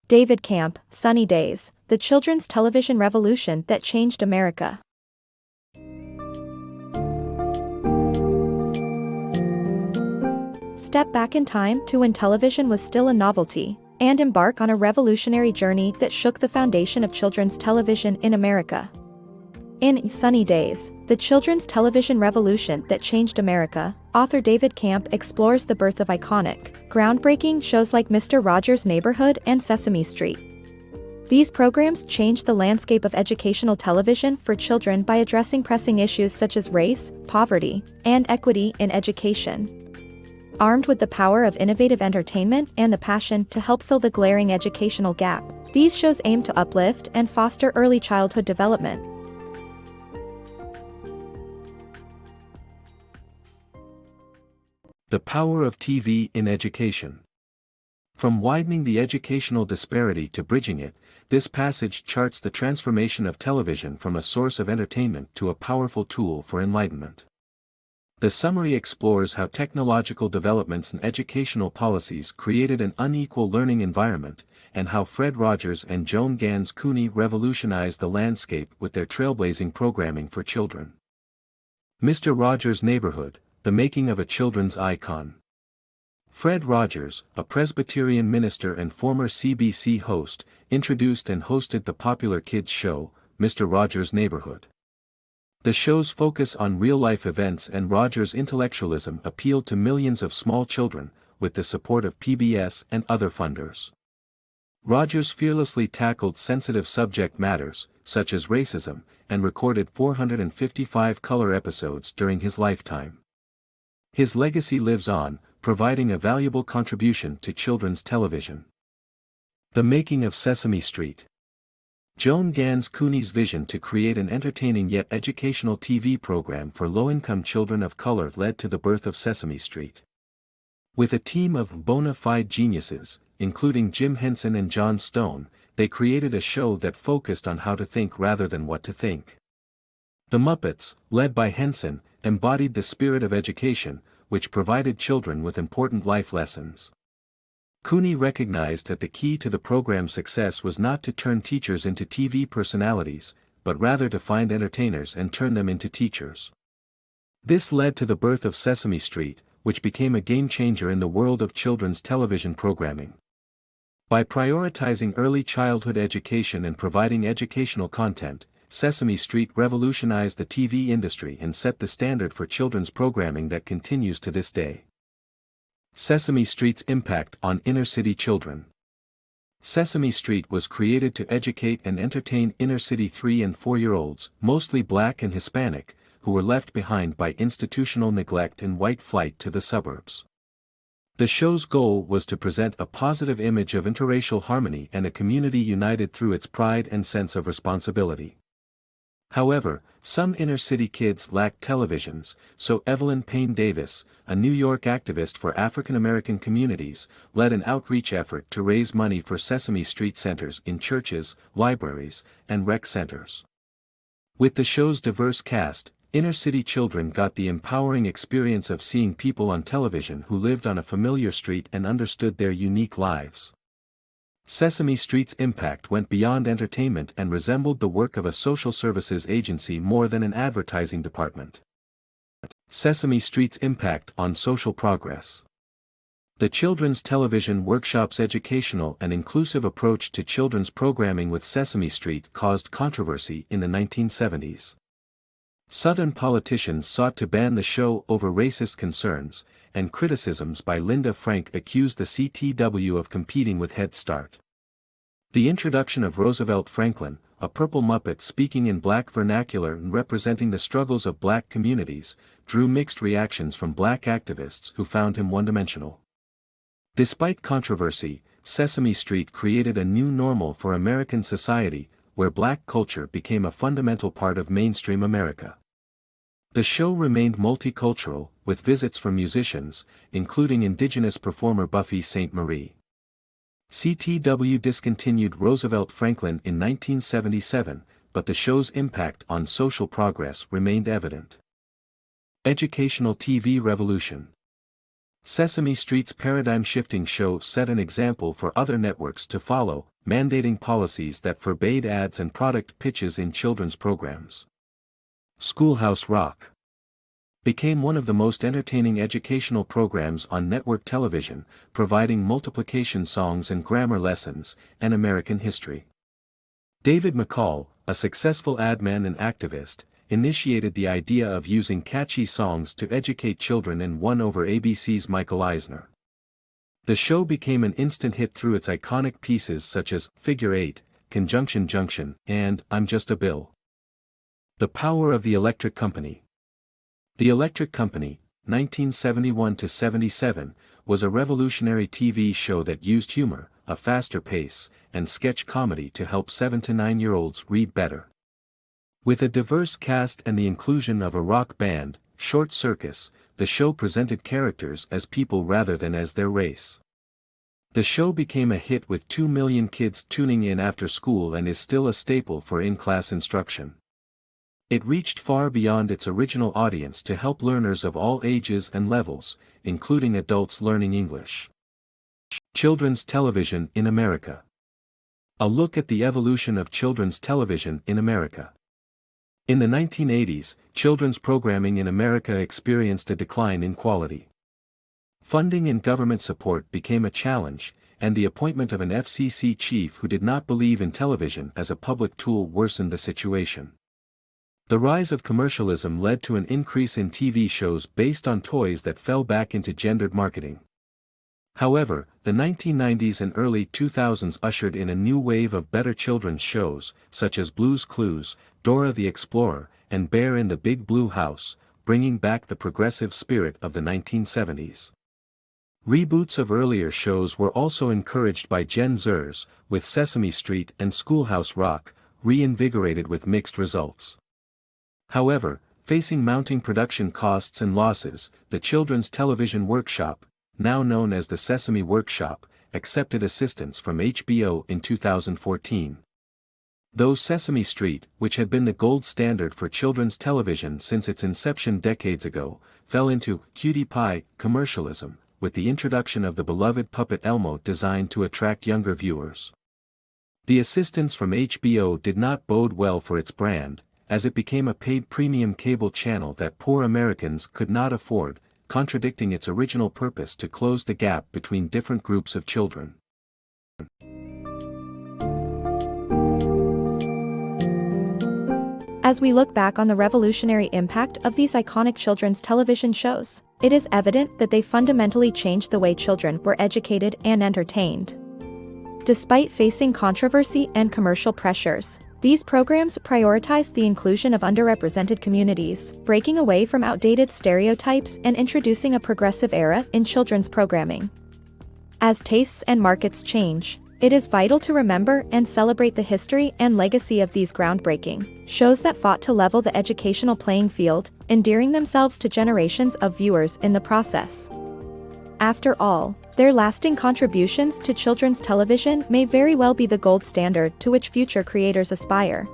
David Kamp, Sunny Days, the children's television revolution that changed America. Step back in time to when television was still a novelty, and embark on a revolutionary journey that shook the foundation of children's television in America. In Sunny Days, the children's television revolution that changed America, author David Kamp explores the birth of iconic, groundbreaking shows like Mr. Rogers' Neighborhood and Sesame Street. These programs changed the landscape of educational television for children by addressing pressing issues such as race, poverty, and equity in education. Armed with the power of innovative entertainment and the passion to help fill the glaring educational gap, these shows aim to uplift and foster early childhood development. The power of TV in education. From widening the educational disparity to bridging it, this passage charts the transformation of television from a source of entertainment to a powerful tool for enlightenment. The summary explores how technological developments and educational policies created an unequal learning environment, and how Fred Rogers and Joan Gans Cooney revolutionized the landscape with their trailblazing programming for children. Mr. Rogers' Neighborhood, the making of a children's icon. Fred Rogers, a Presbyterian minister and former CBC host, introduced and hosted the popular kids show, Mr. Rogers' Neighborhood. The show's focus on real-life events and Rogers' intellectualism appealed to millions of small children, with the support of PBS and other funders. Rogers fearlessly tackled sensitive subject matters, such as racism, and recorded 455 color episodes during his lifetime. His legacy lives on, providing a valuable contribution to children's television. The making of Sesame Street. Joan Gans Cooney's vision to create an entertaining yet educational TV program for low-income children of color led to the birth of Sesame Street. With a team of bona fide geniuses, including Jim Henson and John Stone, they created a show that focused on how to think rather than what to think. The Muppets, led by Henson, embodied the spirit of education, which provided children with important life lessons. Cooney recognized that the key to the program's success was not to turn teachers into TV personalities, but rather to find entertainers and turn them into teachers. This led to the birth of Sesame Street, which became a game-changer in the world of children's television programming. By prioritizing early childhood education and providing educational content, Sesame Street revolutionized the TV industry and set the standard for children's programming that continues to this day. Sesame Street's impact on inner-city children. Sesame Street was created to educate and entertain inner-city 3- and 4-year-olds, mostly Black and Hispanic, who were left behind by institutional neglect and white flight to the suburbs. The show's goal was to present a positive image of interracial harmony and a community united through its pride and sense of responsibility. However, some inner-city kids lacked televisions, so Evelyn Payne Davis, a New York activist for African American communities, led an outreach effort to raise money for Sesame Street centers in churches, libraries, and rec centers. With the show's diverse cast, inner-city children got the empowering experience of seeing people on television who lived on a familiar street and understood their unique lives. Sesame Street's impact went beyond entertainment and resembled the work of a social services agency more than an advertising department. Sesame Street's impact on social progress. The Children's Television Workshop's educational and inclusive approach to children's programming with Sesame Street caused controversy in the 1970s. Southern politicians sought to ban the show over racist concerns, and criticisms by Linda Frank accused the CTW of competing with Head Start. The introduction of Roosevelt Franklin, a purple Muppet speaking in Black vernacular and representing the struggles of Black communities, drew mixed reactions from Black activists who found him one-dimensional. Despite controversy, Sesame Street created a new normal for American society, where Black culture became a fundamental part of mainstream America. The show remained multicultural, with visits from musicians, including Indigenous performer Buffy St. Marie. CTW discontinued Roosevelt Franklin in 1977, but the show's impact on social progress remained evident. Educational TV revolution. Sesame Street's paradigm-shifting show set an example for other networks to follow, mandating policies that forbade ads and product pitches in children's programs. Schoolhouse Rock became one of the most entertaining educational programs on network television, providing multiplication songs and grammar lessons, and American history. David McCall, a successful ad man and activist, initiated the idea of using catchy songs to educate children and won over ABC's Michael Eisner. The show became an instant hit through its iconic pieces such as Figure 8, Conjunction Junction, and I'm Just a Bill. The Power of the Electric Company. The Electric Company, 1971–77, was a revolutionary TV show that used humor, a faster pace, and sketch comedy to help 7 to 9-year-olds read better. With a diverse cast and the inclusion of a rock band, Short Circus, the show presented characters as people rather than as their race. The show became a hit with 2 million kids tuning in after school and is still a staple for in-class instruction. It reached far beyond its original audience to help learners of all ages and levels, including adults learning English. Children's television in America. A look at the evolution of children's television in America. In the 1980s, children's programming in America experienced a decline in quality. Funding and government support became a challenge, and the appointment of an FCC chief who did not believe in television as a public tool worsened the situation. The rise of commercialism led to an increase in TV shows based on toys that fell back into gendered marketing. However, the 1990s and early 2000s ushered in a new wave of better children's shows, such as Blue's Clues, Dora the Explorer, and Bear in the Big Blue House, bringing back the progressive spirit of the 1970s. Reboots of earlier shows were also encouraged by Gen Zers, with Sesame Street and Schoolhouse Rock, reinvigorated with mixed results. However, facing mounting production costs and losses, the Children's Television Workshop, now known as the Sesame Workshop, accepted assistance from HBO in 2014. Though Sesame Street, which had been the gold standard for children's television since its inception decades ago, fell into cutie pie commercialism, with the introduction of the beloved puppet Elmo designed to attract younger viewers. The assistance from HBO did not bode well for its brand, as it became a paid premium cable channel that poor Americans could not afford, contradicting its original purpose to close the gap between different groups of children. As we look back on the revolutionary impact of these iconic children's television shows, it is evident that they fundamentally changed the way children were educated and entertained. Despite facing controversy and commercial pressures, these programs prioritized the inclusion of underrepresented communities, breaking away from outdated stereotypes and introducing a progressive era in children's programming. As tastes and markets change, it is vital to remember and celebrate the history and legacy of these groundbreaking shows that fought to level the educational playing field, endearing themselves to generations of viewers in the process. After all, their lasting contributions to children's television may very well be the gold standard to which future creators aspire.